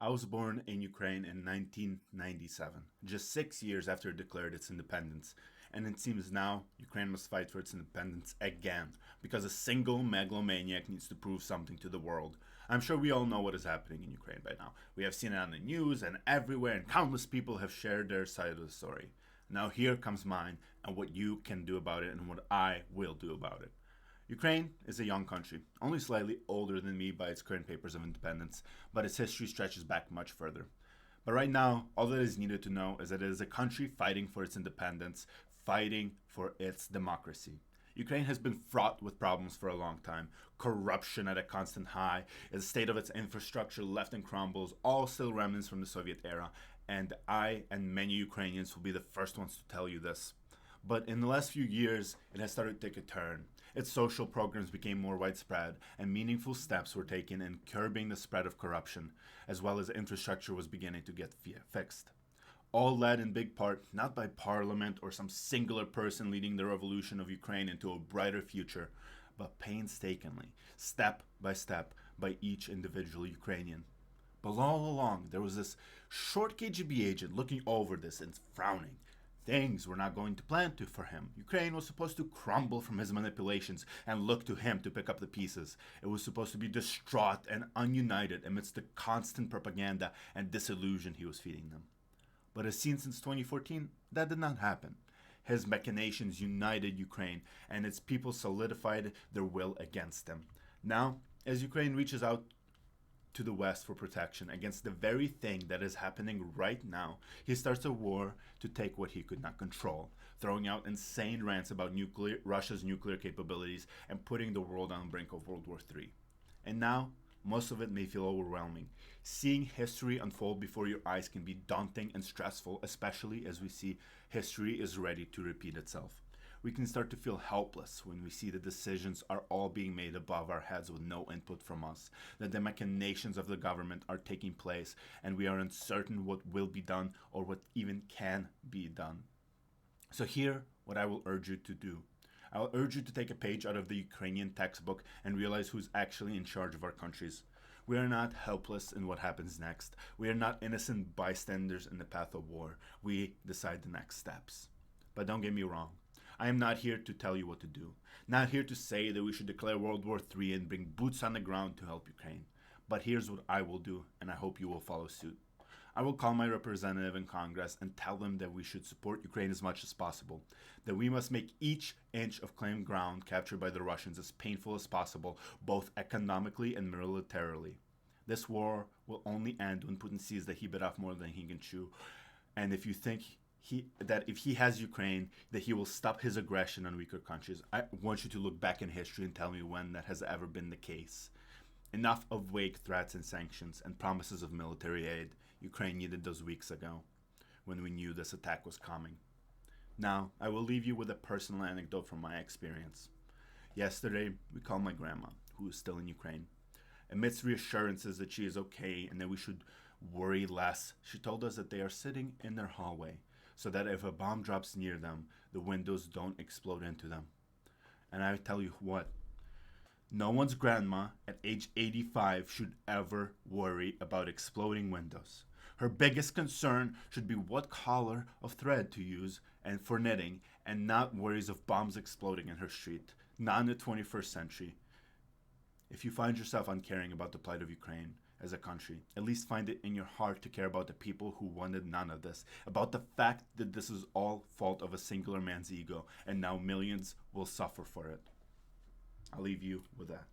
I was born in Ukraine in 1997, just 6 years after it declared its independence. And it seems now Ukraine must fight for its independence again, because a single megalomaniac needs to prove something to the world. I'm sure we all know what is happening in Ukraine by now. We have seen it on the news and everywhere, and countless people have shared their side of the story. Now here comes mine, and what you can do about it, and what I will do about it. Ukraine is a young country, only slightly older than me by its current papers of independence, but its history stretches back much further. But right now, all that is needed to know is that it is a country fighting for its independence, fighting for its democracy. Ukraine has been fraught with problems for a long time. Corruption at a constant high, the state of its infrastructure left in crumbles, all still remnants from the Soviet era. And I and many Ukrainians will be the first ones to tell you this. But in the last few years, it has started to take a turn. Its social programs became more widespread, and meaningful steps were taken in curbing the spread of corruption, as well as infrastructure was beginning to get fixed. All led in big part not by parliament or some singular person leading the revolution of Ukraine into a brighter future, but painstakingly, step by each individual Ukrainian. But all along, there was this short KGB agent looking over this and frowning. Things were not going to plan to for him. Ukraine was supposed to crumble from his manipulations and look to him to pick up the pieces. It was supposed to be distraught and ununited amidst the constant propaganda and disillusion he was feeding them. But as seen since 2014, that did not happen. His machinations united Ukraine, and its people solidified their will against him. Now, as Ukraine reaches out to the West for protection against the very thing that is happening right now, he starts a war to take what he could not control, throwing out insane rants about Russia's nuclear capabilities and putting the world on the brink of World War III. And now, most of it may feel overwhelming. Seeing history unfold before your eyes can be daunting and stressful, especially as we see history is ready to repeat itself. We can start to feel helpless when we see the decisions are all being made above our heads with no input from us, that the machinations of the government are taking place, and we are uncertain what will be done or what even can be done. So here, what I will urge you to do. I will urge you to take a page out of the Ukrainian textbook and realize who's actually in charge of our countries. We are not helpless in what happens next. We are not innocent bystanders in the path of war. We decide the next steps. But don't get me wrong. I am not here to tell you what to do. Not here to say that we should declare World War III and bring boots on the ground to help Ukraine. But here's what I will do, and I hope you will follow suit. I will call my representative in Congress and tell them that we should support Ukraine as much as possible, that we must make each inch of claimed ground captured by the Russians as painful as possible, both economically and militarily. This war will only end when Putin sees that he bit off more than he can chew, and if you think if he has Ukraine, that he will stop his aggression on weaker countries. I want you to look back in history and tell me when that has ever been the case. Enough of vague threats and sanctions and promises of military aid. Ukraine needed those weeks ago, when we knew this attack was coming. Now, I will leave you with a personal anecdote from my experience. Yesterday, we called my grandma, who is still in Ukraine. Amidst reassurances that she is okay and that we should worry less, she told us that they are sitting in their hallway, so that if a bomb drops near them, the windows don't explode into them. And I tell you what, no one's grandma at age 85 should ever worry about exploding windows. Her biggest concern should be what color of thread to use and for knitting, and not worries of bombs exploding in her street, not in the 21st century. If you find yourself uncaring about the plight of Ukraine as a country, at least find it in your heart to care about the people who wanted none of this, about the fact that this is all fault of a singular man's ego, and now millions will suffer for it. I'll leave you with that.